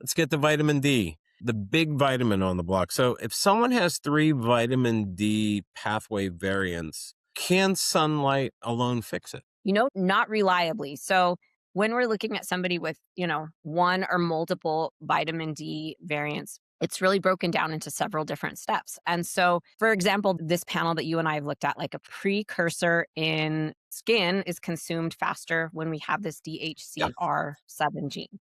Let's get to vitamin D, the big vitamin on the block. So if someone has three vitamin D pathway variants, can sunlight alone fix it? Not reliably. So when we're looking at somebody with, one or multiple vitamin D variants, it's really broken down into several different steps. And so, for example, this panel that you and I have looked at, like a precursor in skin is consumed faster when we have this Yeah. DHCR7 gene.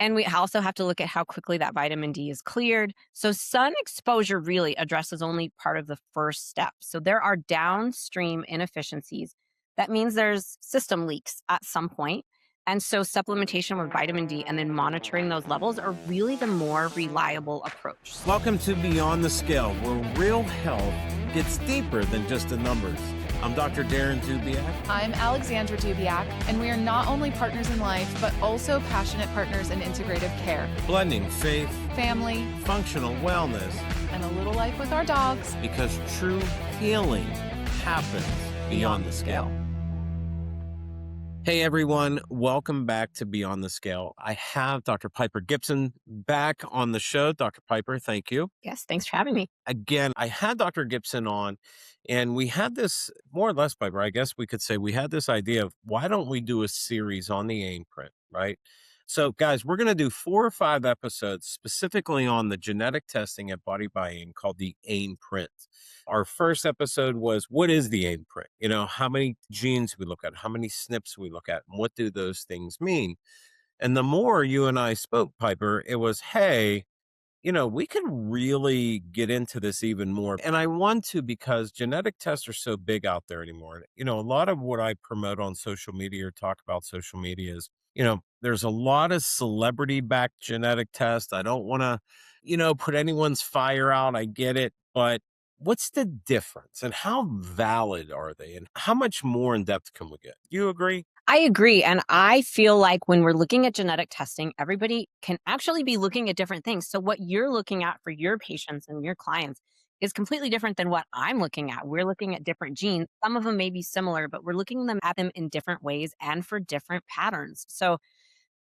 And we also have to look at how quickly that vitamin D is cleared. So, sun exposure really addresses only part of the first step. So, there are downstream inefficiencies. That means there's system leaks at some point. And so supplementation with vitamin D and then monitoring those levels are really the more reliable approach. Welcome to Beyond the Scale, where real health gets deeper than just the numbers. I'm Dr. Darren Dubiak. I'm Alexandra Dubiak, and we are not only partners in life, but also passionate partners in integrative care, Blending faith, family, functional wellness, and a little life with our dogs. because true healing happens beyond the scale. Hey everyone, welcome back to Beyond the Scale. I have Dr. Piper Gibson back on the show. Dr. Piper, thank you. Yes, thanks for having me. Again, I had Dr. Gibson on, and we had this, more or less, Piper, I guess we could say we had this idea of why don't we do a series on the AIMPrint, right? So, guys, we're going to do 4 or 5 episodes specifically on the genetic testing at Body by AIM called the AIMPrint. Our first episode was, what is the AIMPrint? How many genes we look at, how many SNPs we look at, and what do those things mean? And the more you and I spoke, Piper, it was, hey, we could really get into this even more. And I want to because genetic tests are so big out there anymore. A lot of what I promote on social media or talk about social media is, there's a lot of celebrity backed genetic tests. I don't want to, put anyone's fire out. I get it. But what's the difference and how valid are they and how much more in depth can we get? You agree? I agree. And I feel like when we're looking at genetic testing, everybody can actually be looking at different things. So, what you're looking at for your patients and your clients is completely different than what I'm looking at. We're looking at different genes. Some of them may be similar, but we're looking at them in different ways and for different patterns. So,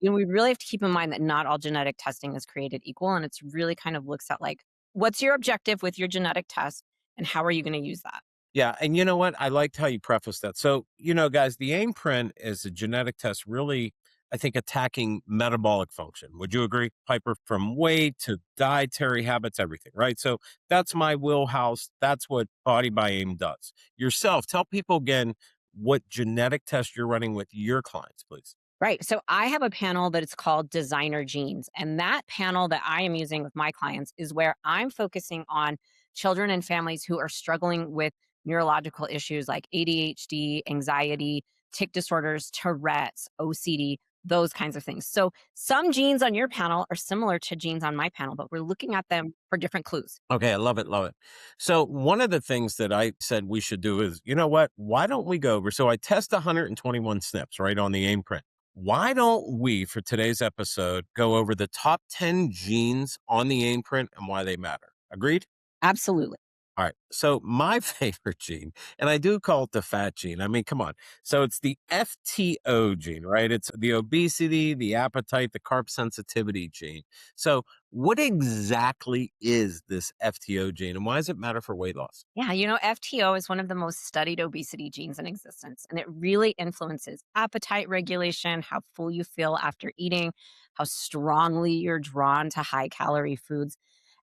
we really have to keep in mind that not all genetic testing is created equal. And it's really kind of looks at like, what's your objective with your genetic test and how are you going to use that? Yeah. And you know what? I liked how you prefaced that. So, guys, the AIMPrint is a genetic test really, I think, attacking metabolic function. Would you agree, Piper? From weight to dietary habits, everything, right? So that's my wheelhouse. That's what Body by AIM does. Yourself, tell people again what genetic test you're running with your clients, please. Right. So I have a panel that it's called Designer Genes. And that panel that I am using with my clients is where I'm focusing on children and families who are struggling with neurological issues like ADHD, anxiety, tic disorders, Tourette's, OCD, those kinds of things. So some genes on your panel are similar to genes on my panel, but we're looking at them for different clues. Okay, I love it, love it. So one of the things that I said we should do is, you know what? Why don't we go over? So I test 121 SNPs, right, on the AIMPrint. Why don't we, for today's episode, go over the top 10 genes on the AIMPrint and why they matter? Agreed? Absolutely. All right. So my favorite gene, and I do call it the fat gene. I mean, come on. So it's the FTO gene, right? It's the obesity, the appetite, the carb sensitivity gene. So what exactly is this FTO gene and why does it matter for weight loss? Yeah, FTO is one of the most studied obesity genes in existence, and it really influences appetite regulation, how full you feel after eating, how strongly you're drawn to high calorie foods.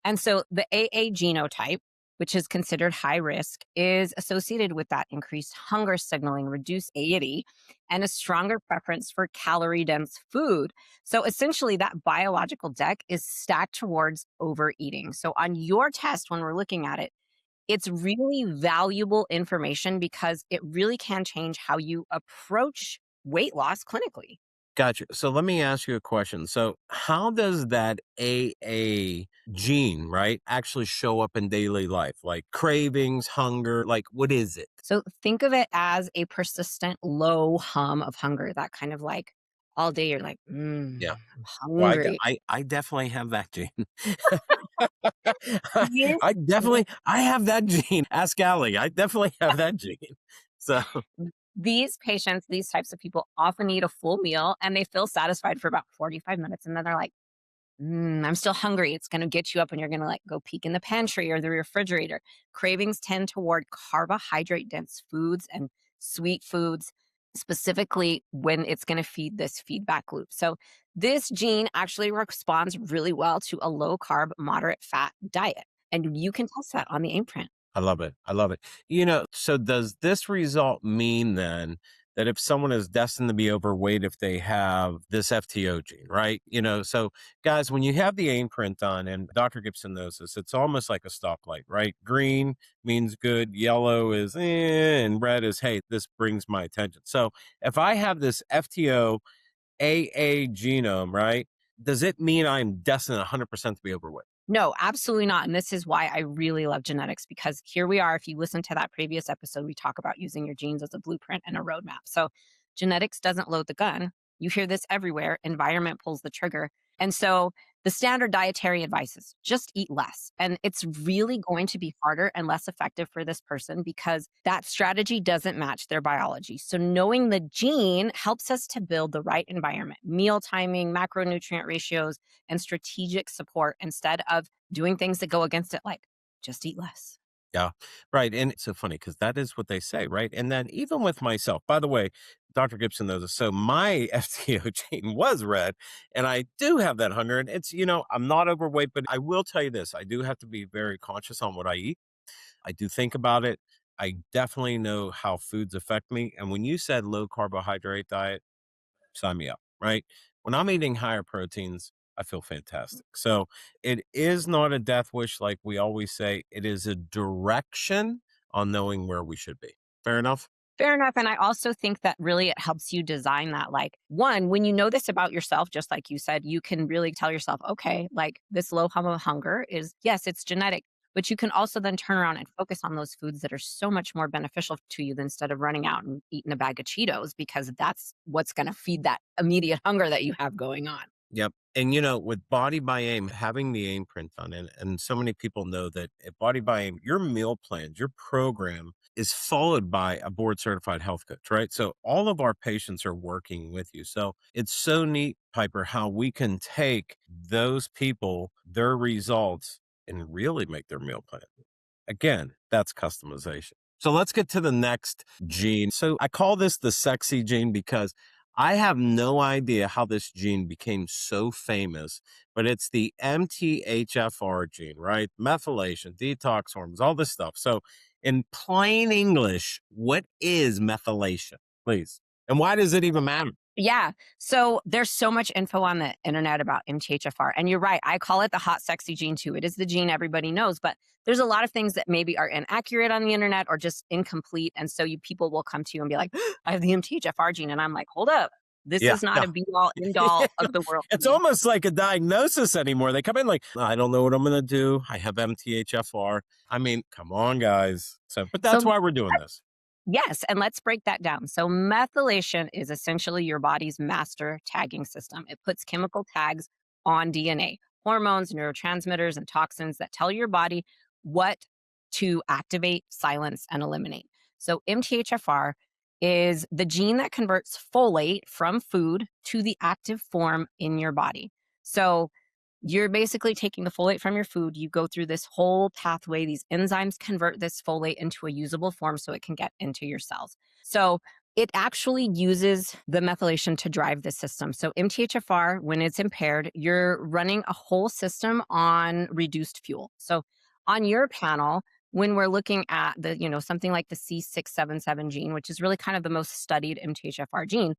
And so the AA genotype, which is considered high risk, is associated with that increased hunger signaling, reduced satiety, and a stronger preference for calorie dense food. So essentially, that biological deck is stacked towards overeating. So on your test, when we're looking at it, it's really valuable information because it really can change how you approach weight loss clinically. Gotcha. So let me ask you a question. So how does that AA gene, right, actually show up in daily life? Like cravings, hunger, like what is it? So think of it as a persistent low hum of hunger, that kind of like all day you're like, Yeah. I'm Well, hungry. I definitely have that gene. Yes. I have that gene. Ask Allie. I definitely have that gene. So, These patients, these types of people often eat a full meal and they feel satisfied for about 45 minutes. And then they're like, I'm still hungry. It's going to get you up and you're going to like go peek in the pantry or the refrigerator. Cravings tend toward carbohydrate dense foods and sweet foods, specifically when it's going to feed this feedback loop. So, this gene actually responds really well to a low carb, moderate fat diet. And you can test that on the AIMPrint. I love it. I love it. So does this result mean then that if someone is destined to be overweight if they have this FTO gene, right? So guys, when you have the AIM print on, and Dr. Gibson knows this, it's almost like a stoplight, right? Green means good, yellow is and red is, hey, this brings my attention. So if I have this FTO AA genome, right? Does it mean I'm destined 100% to be overweight? No, absolutely not. And this is why I really love genetics because here we are. If you listen to that previous episode, we talk about using your genes as a blueprint and a roadmap. So genetics doesn't load the gun. You hear this everywhere. Environment pulls the trigger. And so the standard dietary advice is just eat less. And it's really going to be harder and less effective for this person because that strategy doesn't match their biology. So knowing the gene helps us to build the right environment, meal timing, macronutrient ratios, and strategic support instead of doing things that go against it, like just eat less. Yeah, right. And it's so funny because that is what they say, right? And then even with myself, by the way, Dr. Gibson knows this. So my FTO gene was red, and I do have that hunger. And I'm not overweight, but I will tell you this: I do have to be very conscious on what I eat. I do think about it. I definitely know how foods affect me. And when you said low carbohydrate diet, sign me up, right? When I'm eating higher proteins, I feel fantastic. So it is not a death wish like we always say. It is a direction on knowing where we should be. Fair enough? Fair enough. And I also think that really it helps you design that. Like, one, when you know this about yourself, just like you said, you can really tell yourself, okay, like this low hum of hunger is, yes, it's genetic. But you can also then turn around and focus on those foods that are so much more beneficial to you than instead of running out and eating a bag of Cheetos because that's what's going to feed that immediate hunger that you have going on. Yep. And with Body by Aim, having the Aim print on it, and so many people know that at Body by Aim, your meal plans, your program is followed by a board certified health coach, right? So all of our patients are working with you. So it's so neat, Piper, how we can take those people, their results, and really make their meal plan. Again, that's customization. So let's get to the next gene. So I call this the sexy gene because I have no idea how this gene became so famous, but it's the MTHFR gene, right? Methylation, detox hormones, all this stuff. So, in plain English, what is methylation, please? And why does it even matter? Yeah. So there's so much info on the internet about MTHFR. And you're right. I call it the hot, sexy gene too. It is the gene everybody knows, but there's a lot of things that maybe are inaccurate on the internet or just incomplete. And so people will come to you and be like, I have the MTHFR gene. And I'm like, hold up. This Yeah, is not no. a be all end all of the world. It's almost like a diagnosis anymore. They come in like, I don't know what I'm going to do. I have MTHFR. I mean, come on, guys. So, but that's So why we're doing this. yes, and let's break that down. So, methylation is essentially your body's master tagging system. It puts chemical tags on DNA, hormones, neurotransmitters, and toxins that tell your body what to activate, silence, and eliminate. So, MTHFR is the gene that converts folate from food to the active form in your body. So, you're basically taking the folate from your food. You go through this whole pathway. These enzymes convert this folate into a usable form so it can get into your cells. So it actually uses the methylation to drive the system. So MTHFR, when it's impaired, you're running a whole system on reduced fuel. So on your panel, when we're looking at something like the C677 gene, which is really kind of the most studied MTHFR gene,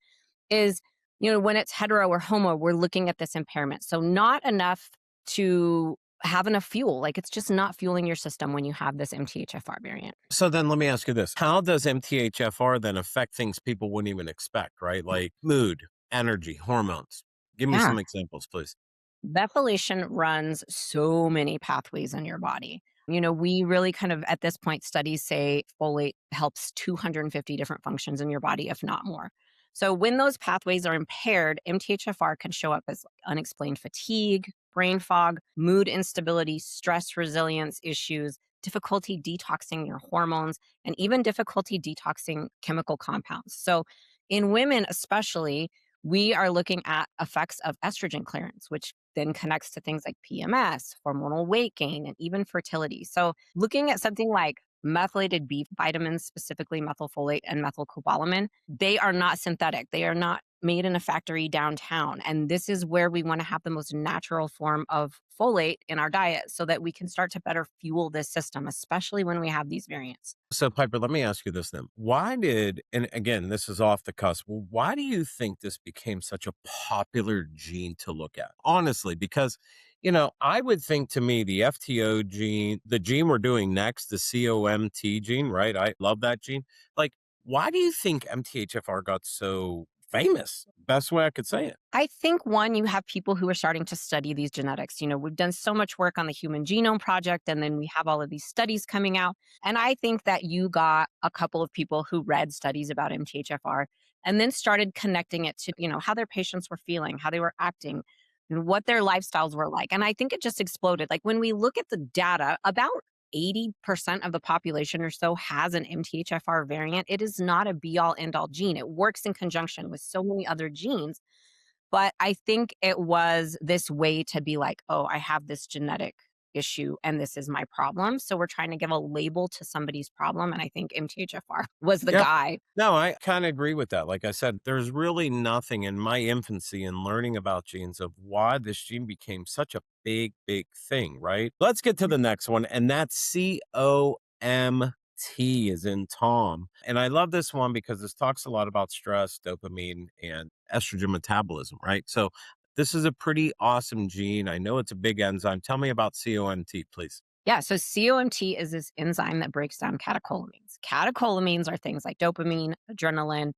is when it's hetero or homo, we're looking at this impairment. So not enough to have enough fuel. Like it's just not fueling your system when you have this MTHFR variant. So then let me ask you this. How does MTHFR then affect things people wouldn't even expect, right? Like mood, energy, hormones. Give me Yeah. some examples, please. Methylation runs so many pathways in your body. We really kind of at this point studies say folate helps 250 different functions in your body, if not more. So when those pathways are impaired, MTHFR can show up as unexplained fatigue, brain fog, mood instability, stress resilience issues, difficulty detoxing your hormones, and even difficulty detoxing chemical compounds. So in women, especially, we are looking at effects of estrogen clearance, which then connects to things like PMS, hormonal weight gain, and even fertility. So, looking at something like methylated B vitamins, specifically methylfolate and methylcobalamin, they are not synthetic. They are not made in a factory downtown. And this is where we want to have the most natural form of folate in our diet so that we can start to better fuel this system, especially when we have these variants. So, Piper, let me ask you this then. Why did, and again, this is off the cusp, why do you think this became such a popular gene to look at? Honestly, because, I would think to me the FTO gene, the gene we're doing next, the COMT gene, right? I love that gene. Like, why do you think MTHFR got so famous? Best way I could say it. I think one, you have people who are starting to study these genetics. We've done so much work on the Human Genome Project, and then we have all of these studies coming out. And I think that you got a couple of people who read studies about MTHFR and then started connecting it to, how their patients were feeling, how they were acting, and what their lifestyles were like. And I think it just exploded. Like when we look at the data, about 80% of the population or so has an MTHFR variant. It is not a be all end all gene. It works in conjunction with so many other genes, but I think it was this way to be like, "Oh, I have this genetic issue and this is my problem." So we're trying to give a label to somebody's problem, and I think MTHFR was the Yeah. guy. No, I kind of agree with that. Like I said, there's really nothing in my infancy in learning about genes of why this gene became such a big, big thing, right? Let's get to the next one, and that's COMT is in Tom. And I love this one because this talks a lot about stress, dopamine, and estrogen metabolism, right? So this is a pretty awesome gene. I know it's a big enzyme. Tell me about COMT, please. Yeah, so COMT is this enzyme that breaks down catecholamines. Catecholamines are things like dopamine, adrenaline,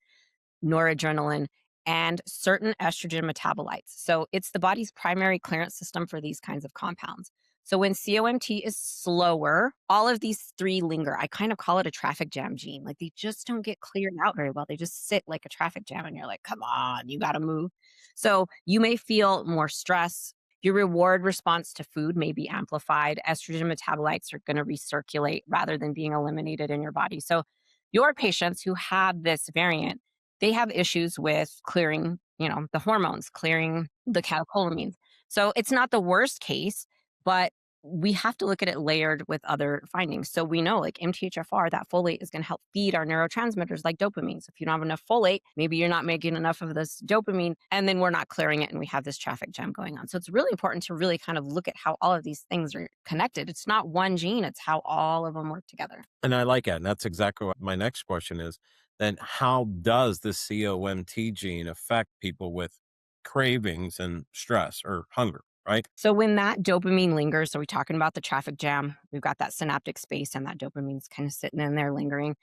noradrenaline, and certain estrogen metabolites. So it's the body's primary clearance system for these kinds of compounds. So when COMT is slower, all of these three linger. I kind of call it a traffic jam gene. Like they just don't get cleared out very well. They just sit like a traffic jam, and you're like, come on, you got to move. So you may feel more stress. Your reward response to food may be amplified. Estrogen metabolites are going to recirculate rather than being eliminated in your body. So your patients who have this variant, they have issues with clearing, the hormones, clearing the catecholamines. So it's not the worst case, but we have to look at it layered with other findings. So we know like MTHFR, that folate is going to help feed our neurotransmitters like dopamine. So if you don't have enough folate, maybe you're not making enough of this dopamine, and then we're not clearing it and we have this traffic jam going on. So it's really important to really kind of look at how all of these things are connected. It's not one gene, it's how all of them work together. And I like it. And that's exactly what my next question is. Then how does the COMT gene affect people with cravings and stress or hunger, right? So when that dopamine lingers, so we're talking about the traffic jam, we've got that synaptic space and that dopamine's kind of sitting in there lingering.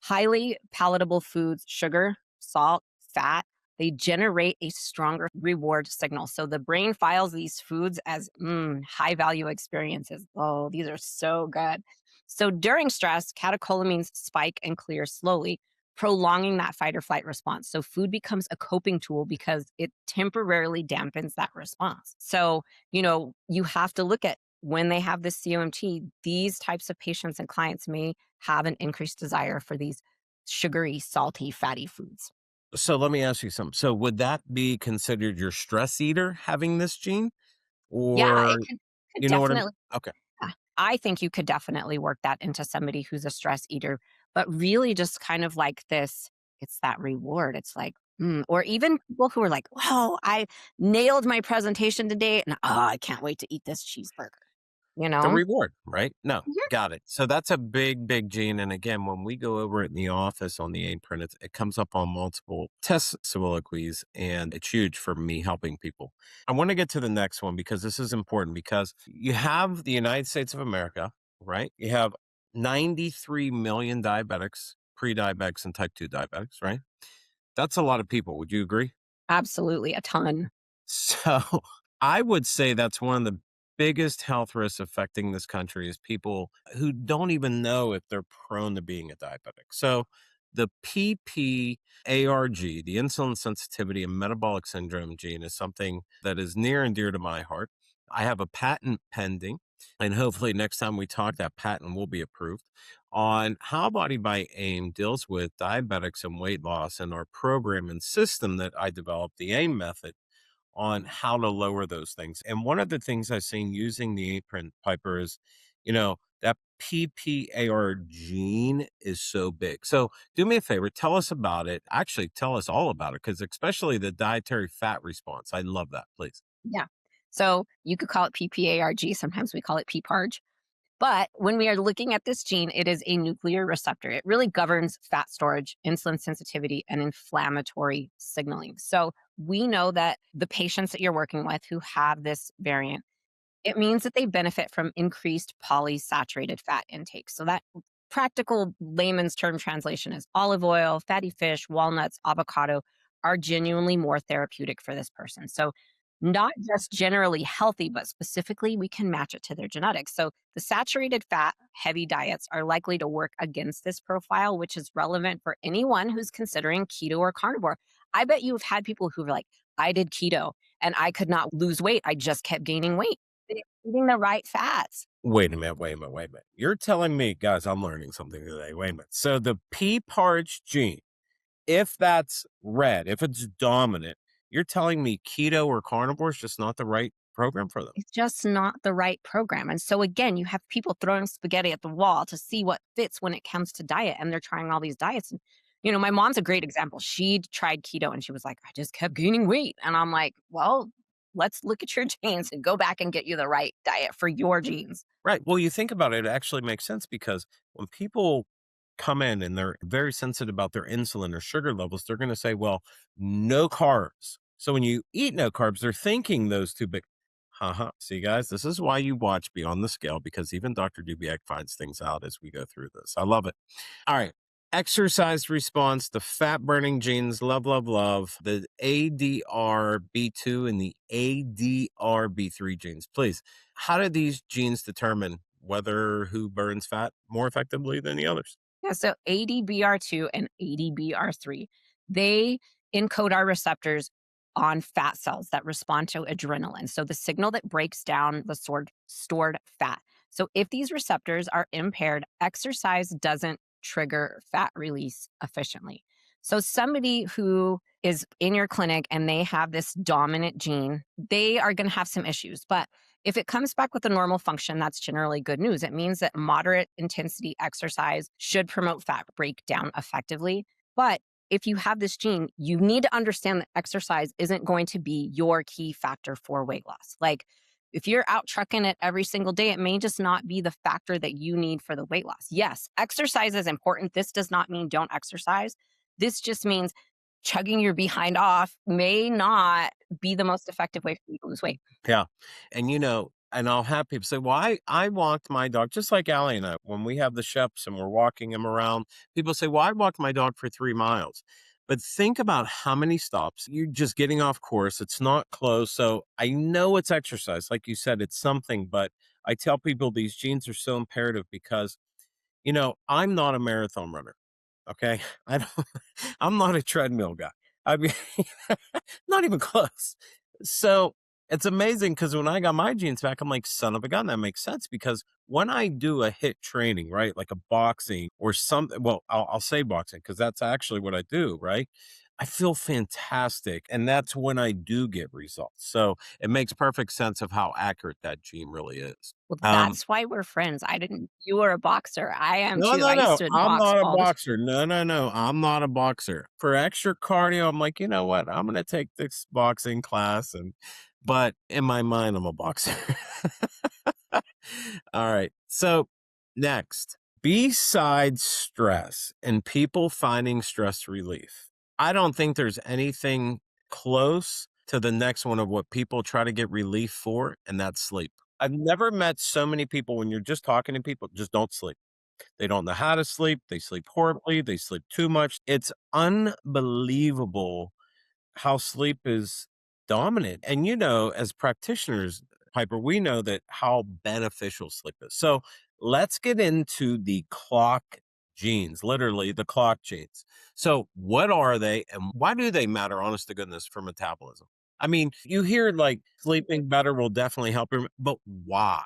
Highly palatable foods, sugar, salt, fat, they generate a stronger reward signal. So the brain files these foods as high value experiences. Oh, these are so good. So during stress, catecholamines spike and clear slowly, prolonging that fight or flight response. So food becomes a coping tool because it temporarily dampens that response. So, you have to look at when they have this COMT, these types of patients and clients may have an increased desire for these sugary, salty, fatty foods. So let me ask you something. So would that be considered your stress eater having this gene? Yeah, Or it could you know what I'm definitely. okay. Yeah, I think you could definitely work that into somebody who's a stress eater, but really just kind of like this, it's that reward. It's like, or even people who are like, "Whoa, I nailed my presentation today, and I can't wait to eat this cheeseburger." You The know? reward, right? No, Mhm. got it. So that's a big, big gene. And again, when we go over it in the office on the AIMPrint, it comes up on multiple test soliloquies, and it's huge for me helping people. I want to get to the next one because this is important because you have the United States of America, right? You have 93 million diabetics, pre-diabetics and type 2 diabetics, right? That's a lot of people. Would you agree? Absolutely, a ton. So I would say that's one of the biggest health risks affecting this country is people who don't even know if they're prone to being a diabetic. So the PPARG, the insulin sensitivity and metabolic syndrome gene, is something that is near and dear to my heart. I have a patent pending, and hopefully next time we talk, that patent will be approved on how Body by AIM deals with diabetics and weight loss, and our program and system that I developed, the AIM method on how to lower those things. And one of the things I've seen using the AIMPrint Piper is, that PPAR gene is so big. So do me a favor, tell us about it. Actually, tell us all about it, because especially the dietary fat response. I love that, please. Yeah. So you could call it PPARG. Sometimes we call it PPARG. But when we are looking at this gene, it is a nuclear receptor. It really governs fat storage, insulin sensitivity, and inflammatory signaling. So we know that the patients that you're working with who have this variant, it means that they benefit from increased polysaturated fat intake. So that practical layman's term translation is olive oil, fatty fish, walnuts, avocado are genuinely more therapeutic for this person. So not just generally healthy, but specifically we can match it to their genetics. So the saturated fat heavy diets are likely to work against this profile, which is relevant for anyone who's considering keto or carnivore. I bet you've had people who are like, I did keto and I could not lose weight. I just kept gaining weight. They're eating the right fats. Wait a minute, wait a minute, wait a minute. You're telling me, guys, I'm learning something today. Wait a minute. So the PPARG gene, if that's red, if it's dominant, you're telling me keto or carnivore is just not the right program for them. It's just not the right program. And so again, you have people throwing spaghetti at the wall to see what fits when it comes to diet. And they're trying all these diets. And, my mom's a great example. She tried keto and she was like, I just kept gaining weight. And I'm like, well, let's look at your genes and go back and get you the right diet for your genes. Right. Well, you think about it, it actually makes sense, because when people come in and they're very sensitive about their insulin or sugar levels, they're going to say, well, no carbs. So when you eat no carbs, they're thinking those two big. Haha. See, guys, this is why you watch Beyond the Scale, because even Dr. Dubiak finds things out as we go through this. I love it. All right. Exercise response, the fat burning genes, love, love, love, the ADRB2 and the ADRB3 genes. Please, how do these genes determine whether who burns fat more effectively than the others? Yeah, so ADBR2 and ADBR3, they encode our receptors on fat cells that respond to adrenaline. So the signal that breaks down the stored fat. So if these receptors are impaired, exercise doesn't trigger fat release efficiently. So somebody who is in your clinic and they have this dominant gene, they are going to have some issues. But if it comes back with a normal function, that's generally good news. It means that moderate intensity exercise should promote fat breakdown effectively. But if you have this gene, you need to understand that exercise isn't going to be your key factor for weight loss. Like if you're out trucking it every single day, it may just not be the factor that you need for the weight loss. Yes, exercise is important. This does not mean don't exercise. This just means chugging your behind off may not be the most effective way for you to lose weight. Yeah. And I'll have people say, well, I walked my dog, just like Allie and I, when we have the Sheps and we're walking him around, people say, well, I walked my dog for 3 miles. But think about how many stops you're just getting off course. It's not close. So I know it's exercise. Like you said, it's something, but I tell people these genes are so imperative because, I'm not a marathon runner. Okay. I don't, I'm not a treadmill guy. I mean, not even close. So it's amazing because when I got my genes back, I'm like, son of a gun, that makes sense. Because when I do a hit training, right, like a boxing or something, well, I'll say boxing because that's actually what I do, right? I feel fantastic. And that's when I do get results. So it makes perfect sense of how accurate that gene really is. Well, Um, that's why we're friends. I didn't You were a boxer. I am no, too. no, I used no. to I'm box not a all the time. boxer. No, no, no. I'm not a boxer. For extra cardio, I'm like, you know what? I'm gonna take this boxing class but in my mind, I'm a boxer. All right. So next, besides stress and people finding stress relief, I don't think there's anything close to the next one of what people try to get relief for, and that's sleep. I've never met so many people when you're just talking to people, just don't sleep. They don't know how to sleep. They sleep horribly. They sleep too much. It's unbelievable how sleep is dominant. And, as practitioners, Piper, we know that how beneficial sleep is. So let's get into the clock genes, literally the clock genes. So, what are they and why do they matter, honest to goodness, for metabolism? I mean, you hear like sleeping better will definitely help you, but why?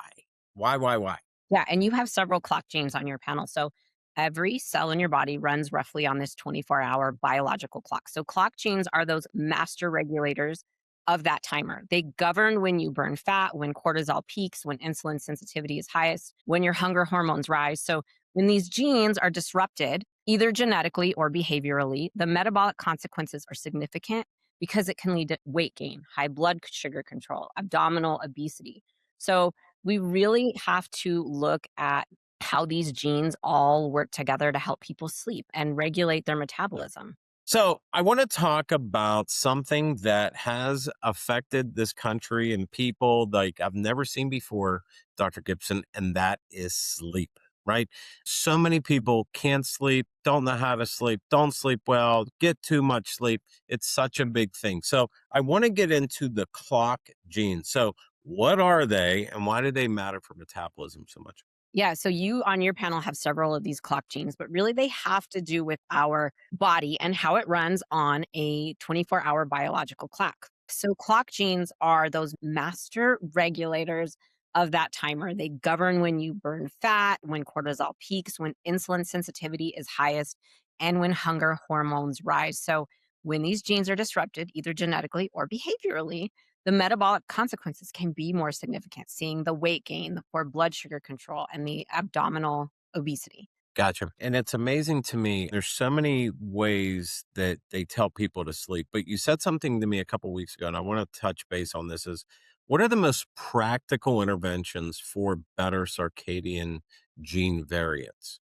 Why? Yeah, and you have several clock genes on your panel. So every cell in your body runs roughly on this 24-hour biological clock. So clock genes are those master regulators of that timer. They govern when you burn fat, when cortisol peaks, when insulin sensitivity is highest, when your hunger hormones rise. So when these genes are disrupted, either genetically or behaviorally, the metabolic consequences are significant because it can lead to weight gain, high blood sugar control, abdominal obesity. So we really have to look at how these genes all work together to help people sleep and regulate their metabolism. So I want to talk about something that has affected this country and people like I've never seen before, Dr. Gibson, and that is sleep, right? So many people can't sleep, don't know how to sleep, don't sleep well, get too much sleep. It's such a big thing. So I want to get into the clock genes. So what are they and why do they matter for metabolism so much? Yeah, so you on your panel have several of these clock genes, but really they have to do with our body and how it runs on a 24-hour biological clock. So clock genes are those master regulators of that timer. They govern when you burn fat, when cortisol peaks, when insulin sensitivity is highest, and when hunger hormones rise. So when these genes are disrupted, either genetically or behaviorally, the metabolic consequences can be more significant, seeing the weight gain, the poor blood sugar control, and the abdominal obesity. Gotcha. And it's amazing to me. There's so many ways that they tell people to sleep. But you said something to me a couple weeks ago, and I want to touch base on this is what are the most practical interventions for better circadian gene variants?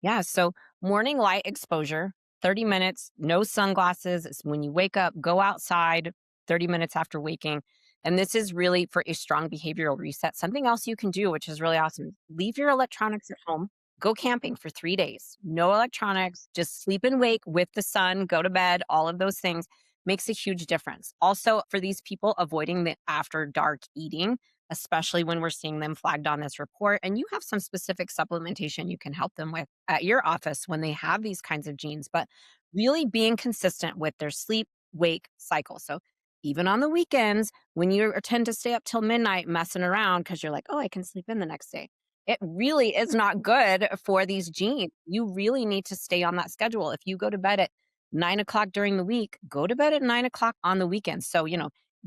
Yeah. So morning light exposure, 30 minutes, no sunglasses. It's when you wake up, go outside 30 minutes after waking. And this is really for a strong behavioral reset. Something else you can do, which is really awesome, leave your electronics at home, go camping for 3 days. No electronics, just sleep and wake with the sun, go to bed, all of those things makes a huge difference. Also, for these people, avoiding the after dark eating, especially when we're seeing them flagged on this report. And you have some specific supplementation you can help them with at your office when they have these kinds of genes, but really being consistent with their sleep wake cycle. So even on the weekends, when you tend to stay up till midnight messing around because you're like, oh, I can sleep in the next day. It really is not good for these genes. You really need to stay on that schedule. If you go to bed at 9 o'clock during the week, go to bed at 9 o'clock on the weekends. So,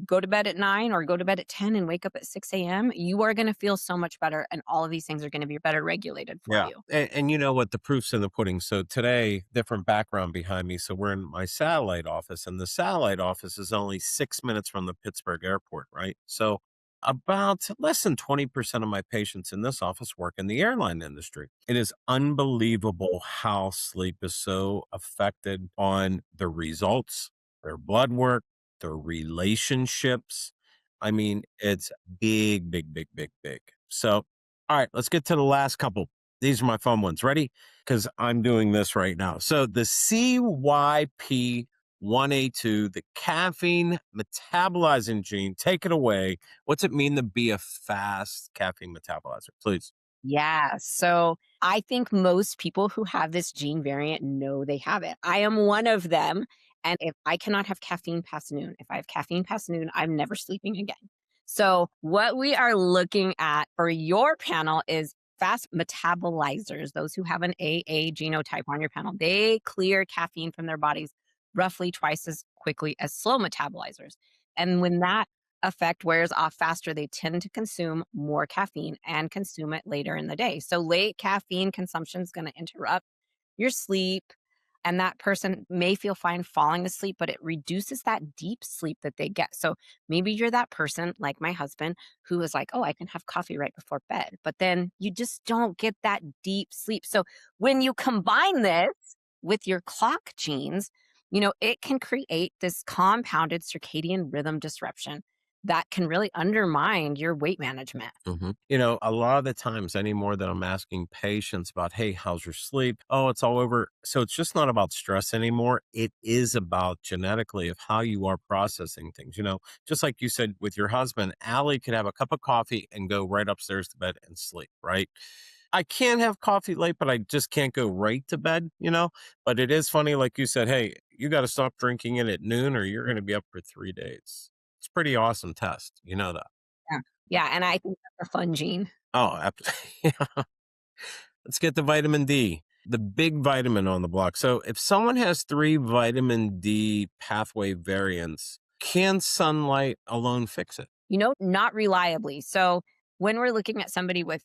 go to bed at 9 or go to bed at 10 and wake up at 6 a.m., you are going to feel so much better. And all of these things are going to be better regulated for Yeah. you. And you know what? The proof's in the pudding. So today, different background behind me. So we're in my satellite office, and the satellite office is only 6 minutes from the Pittsburgh airport, right? So about less than 20% of my patients in this office work in the airline industry. It is unbelievable how sleep is so affected on the results, their blood work, their relationships. I mean, it's big, big, big, big, big. So, all right, let's get to the last couple. These are my fun ones. Ready? Because I'm doing this right now. So the CYP1A2, the caffeine metabolizing gene, take it away. What's it mean to be a fast caffeine metabolizer? Please. Yeah. So I think most people who have this gene variant know they have it. I am one of them. And if I cannot have caffeine past noon, if I have caffeine past noon, I'm never sleeping again. So, what we are looking at for your panel is fast metabolizers, those who have an AA genotype on your panel. They clear caffeine from their bodies roughly twice as quickly as slow metabolizers. And when that effect wears off faster, they tend to consume more caffeine and consume it later in the day. So late caffeine consumption is going to interrupt your sleep. And that person may feel fine falling asleep, but it reduces that deep sleep that they get. So maybe you're that person, like my husband, who is like, oh, I can have coffee right before bed. But then you just don't get that deep sleep. So when you combine this with your clock genes, it can create this compounded circadian rhythm disruption that can really undermine your weight management. A lot of the times anymore that I'm asking patients about, hey, how's your sleep? Oh, it's all over. So it's just not about stress anymore. It is about genetically of how you are processing things. Just like you said with your husband, Allie could have a cup of coffee and go right upstairs to bed and sleep, right? I can have coffee late, but I just can't go right to bed. But it is funny, like you said, hey, you got to stop drinking it at noon or you're going to be up for 3 days. It's pretty awesome test. You know that. Yeah. Yeah. And I think that's a fun gene. Oh, yeah. Let's get the vitamin D, the big vitamin on the block. So if someone has three vitamin D pathway variants, Can sunlight alone fix it? Not reliably. So when we're looking at somebody with,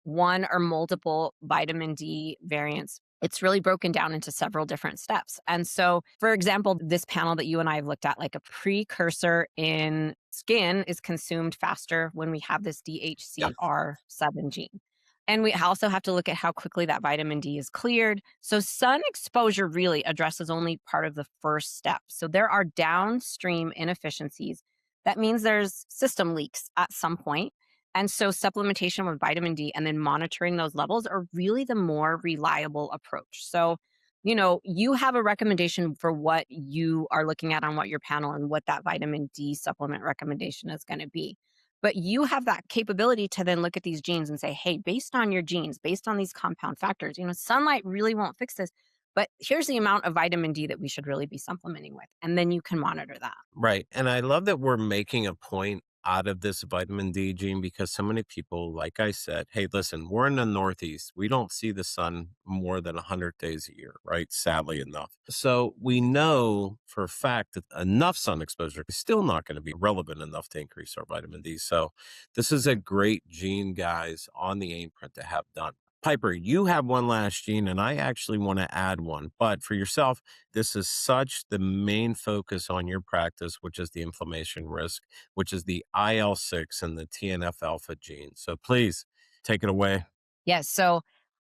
one or multiple vitamin D variants, it's really broken down into several different steps. And so, for example, this panel that you and I have looked at, like a precursor in skin is consumed faster when we have this Yeah. DHCR7 gene. And we also have to look at how quickly that vitamin D is cleared. So, sun exposure really addresses only part of the first step. So, there are downstream inefficiencies. That means there's system leaks at some point. And so supplementation with vitamin D and then monitoring those levels are really the more reliable approach. So, you have a recommendation for what you are looking at on what your panel and what that vitamin D supplement recommendation is going to be. But you have that capability to then look at these genes and say, hey, based on your genes, based on these compound factors, sunlight really won't fix this. But here's the amount of vitamin D that we should really be supplementing with. And then you can monitor that. Right. And I love that we're making a point out of this vitamin D gene because so many people, like I said, hey, listen, we're in the Northeast. We don't see the sun more than 100 days a year, right? Sadly enough. So we know for a fact that enough sun exposure is still not going to be relevant enough to increase our vitamin D. So this is a great gene, guys, on the AIMPrint to have done. Piper, you have one last gene, and I actually want to add one. But for yourself, this is such the main focus on your practice, which is the inflammation risk, which is the IL-6 and the TNF alpha gene. So please take it away. Yes. So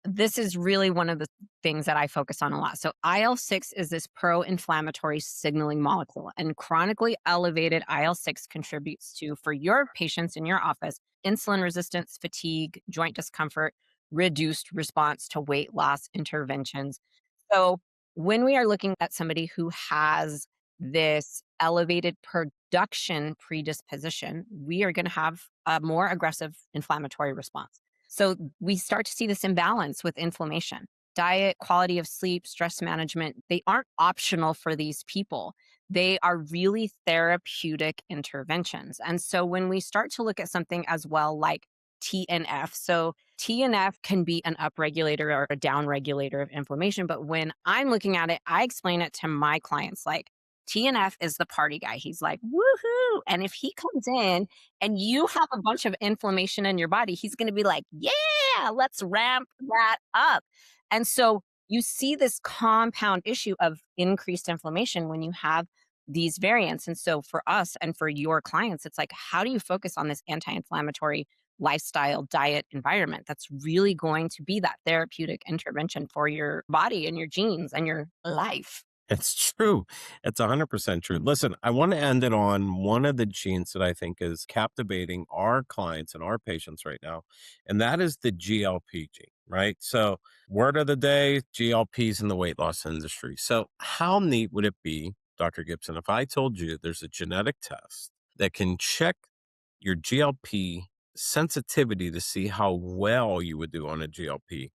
this is really one of the things that I focus on a lot. So IL-6 is this pro-inflammatory signaling molecule, and chronically elevated IL-6 contributes to, for your patients in your office, insulin resistance, fatigue, joint discomfort, reduced response to weight loss interventions. So when we are looking at somebody who has this elevated production predisposition, we are going to have a more aggressive inflammatory response. So we start to see this imbalance with inflammation. Diet, quality of sleep, stress management, they aren't optional for these people. They are really therapeutic interventions. And so when we start to look at something as well like TNF, so TNF can be an upregulator or a downregulator of inflammation. But when I'm looking at it, I explain it to my clients like TNF is the party guy. He's like, woohoo. And if he comes in and you have a bunch of inflammation in your body, he's going to be like, yeah, let's ramp that up. And so you see this compound issue of increased inflammation when you have these variants. And so for us and for your clients, it's like, how do you focus on this anti inflammatory lifestyle, diet, environment that's really going to be that therapeutic intervention for your body and your genes and your life? It's true. It's 100% true. Listen, I want to end it on one of the genes that I think is captivating our clients and our patients right now, and that is the GLP gene, right? So, word of the day, GLPs in the weight loss industry. So, how neat would it be, Dr. Gibson, if I told you there's a genetic test that can check your GLP sensitivity to see how well you would do on a GLP?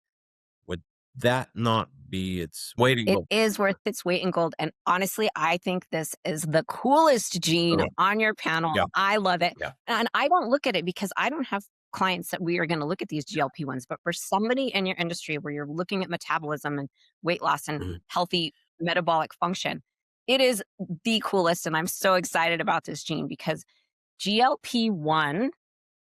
Would that not be its waiting It goal? is worth its weight in gold. And honestly, I think this is the coolest gene on your panel. Yeah, I love it. yeah. And I don't look at it because I don't have clients that we are going to look at these GLP ones. But for somebody in your industry where you're looking at metabolism and weight loss and Mhm. healthy metabolic function, it is the coolest. And I'm so excited about this gene because GLP-1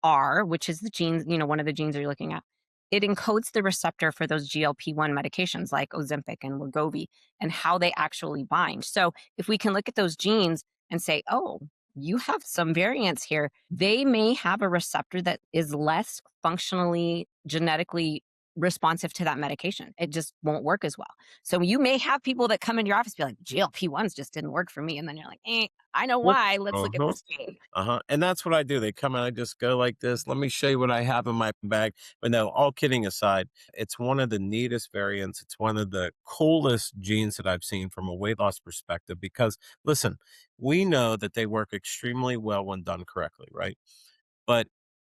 R, which is the gene, one of the genes you're looking at, it encodes the receptor for those GLP-1 medications like Ozempic and Wegovy and how they actually bind. So if we can look at those genes and say, oh, you have some variants here, they may have a receptor that is less functionally genetically responsive to that medication. It just won't work as well. So you may have people that come into your office be like, GLP-1s just didn't work for me. And then you're like, I know Yep. why. Let's look at Uh-huh. this gene. Uh-huh. And that's what I do. They come and I just go like this. Let me show you what I have in my bag. But no, all kidding aside, it's one of the neatest variants. It's one of the coolest genes that I've seen from a weight loss perspective because listen, we know that they work extremely well when done correctly, right? But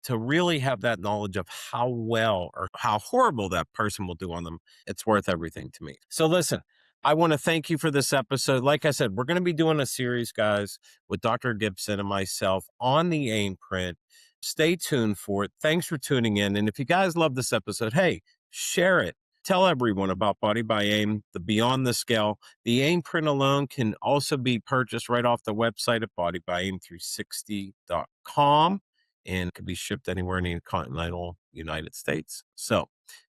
to really have that knowledge of how well or how horrible that person will do on them, it's worth everything to me. So listen, I want to thank you for this episode. Like I said, we're going to be doing a series, guys, with Dr. Gibson and myself on the AIM print. Stay tuned for it. Thanks for tuning in. And if you guys love this episode, hey, share it. tell everyone about Body by AIM, the Beyond the Scale. The AIMPrint alone can also be purchased right off the website at bodybyaim360.com and can be shipped anywhere in the continental United States. So,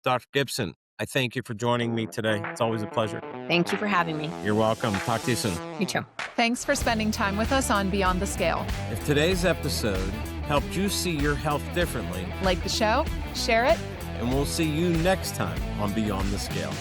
Dr. Gibson, I thank you for joining me today. It's always a pleasure. Thank you for having me. You're welcome. Talk to you soon. You too. Thanks for spending time with us on Beyond the Scale. If today's episode helped you see your health differently, Like the show? Share it. and we'll see you next time on Beyond the Scale.